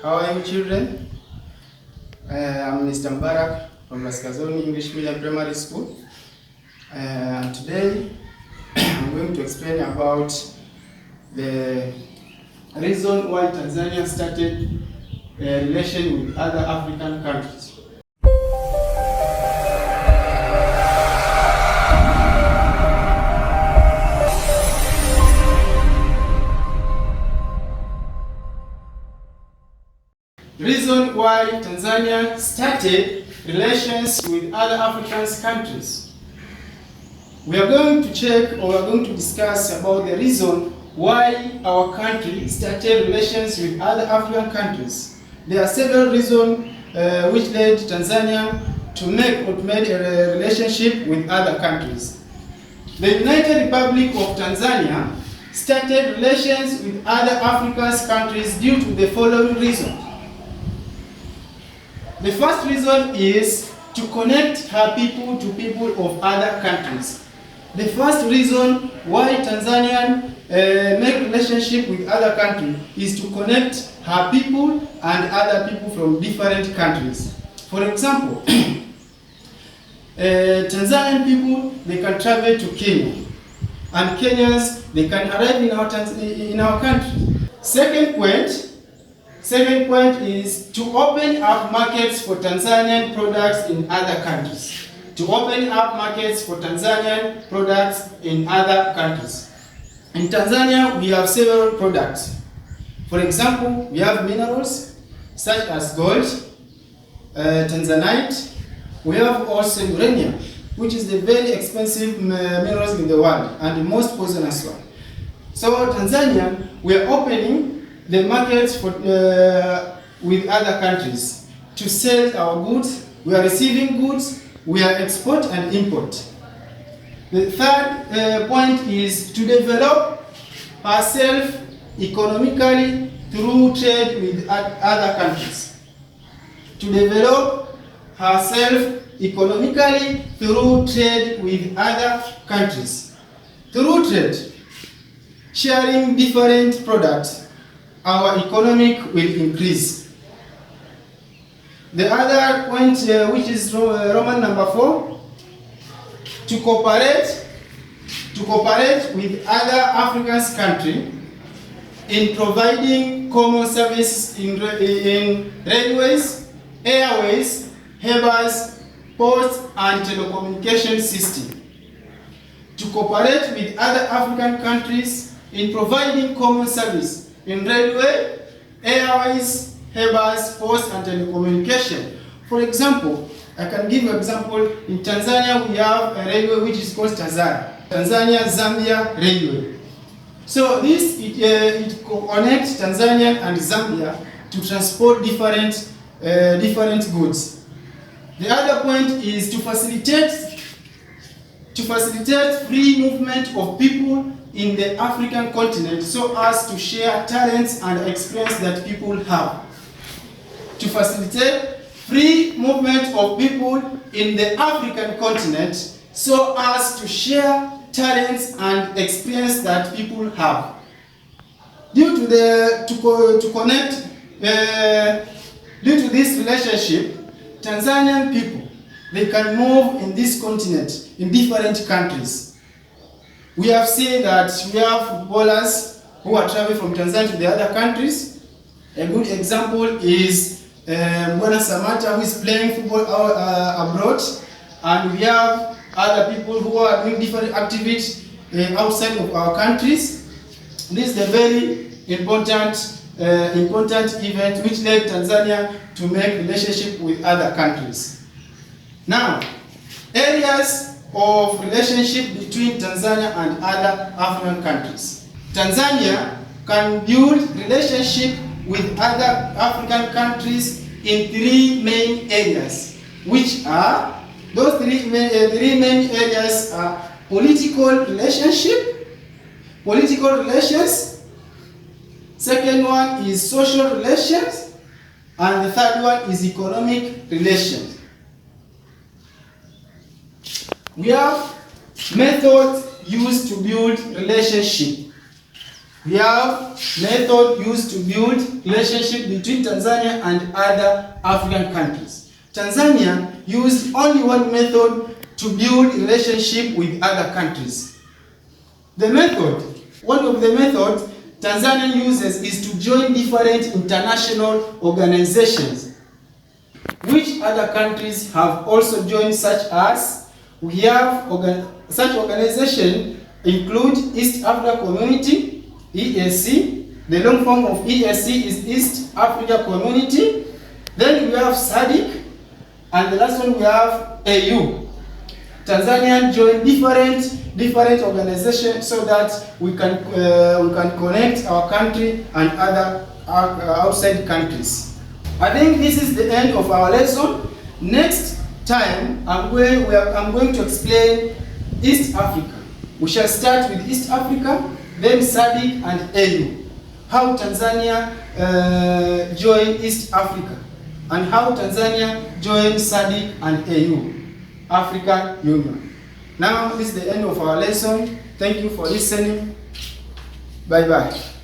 How are you, children? I'm Mr. Mbarak from Laskazoni English Medium Primary School. And today I'm going to explain about the reason why Tanzania started a relation with other African countries. Reason why Tanzania started relations with other African countries. We are going to check, or we are going to discuss about the reason why our country started relations with other African countries. There are several reasons which led Tanzania to make or to make a relationship with other countries. The United Republic of Tanzania started relations with other African countries due to the following reasons. The first reason is to connect her people to people of other countries. The first reason why Tanzania make relationship with other countries is to connect her people and other people from different countries. For example, Tanzanian people, they can travel to Kenya, and Kenyans, they can arrive in our country. Second point is to open up markets for Tanzanian products in other countries. To open up markets for Tanzanian products in other countries. In Tanzania, we have several products. For example, we have minerals such as gold, tanzanite. We have also uranium, which is the very expensive minerals in the world and the most poisonous one. So Tanzania, we are opening the markets for, with other countries to sell our goods. We are receiving goods, we are export and import. The third point is to develop ourselves economically through trade with other countries. To develop ourselves economically through trade with other countries. Through trade, sharing different products, our economic will increase. The other point, which is Roman number 4, to cooperate with other African countries in providing common services in railways, airways, harbors, ports, and telecommunication system. To cooperate with other African countries in providing common service in railway, airways, harbors, ports, and telecommunication. For example, I can give you an example. In Tanzania, we have a railway which is called Tanzania-Zambia Railway. So this it connects Tanzania and Zambia to transport different goods. The other point is to facilitate free movement of people in the African continent so as to share talents and experience that people have. To facilitate free movement of people in the African continent so as to share talents and experience that people have. Due to this relationship, Tanzanian people, they can move in this continent in different countries. We have seen that we have footballers who are traveling from Tanzania to the other countries. A good example is Mbwana Samata, who is playing football abroad, and we have other people who are doing different activities outside of our countries. This is a very important event which led Tanzania to make relationship with other countries. Now, areas of relationship between Tanzania and other African countries. Tanzania can build relationship with other African countries in 3 main areas, which are, those three main areas are political relations, second one is social relations, and the third one is economic relations. We have methods used to build relationship. We have method used to build relationship between Tanzania and other African countries. Tanzania used only one method to build relationship with other countries. The method, one of the methods Tanzania uses is to join different international organizations, which other countries have also joined, such as we have such organizations include East Africa Community, EAC. The long form of EAC is East Africa Community. Then we have SADC, and the last one we have AU. Tanzania joined different organizations so that we can connect our country and other outside countries. I think this is the end of our lesson. Next time I'm going to explain East Africa. We shall start with East Africa, then SADC and AU. How Tanzania joined East Africa and how Tanzania joined SADC and AU, African Union. Now this is the end of our lesson. Thank you for listening. Bye bye.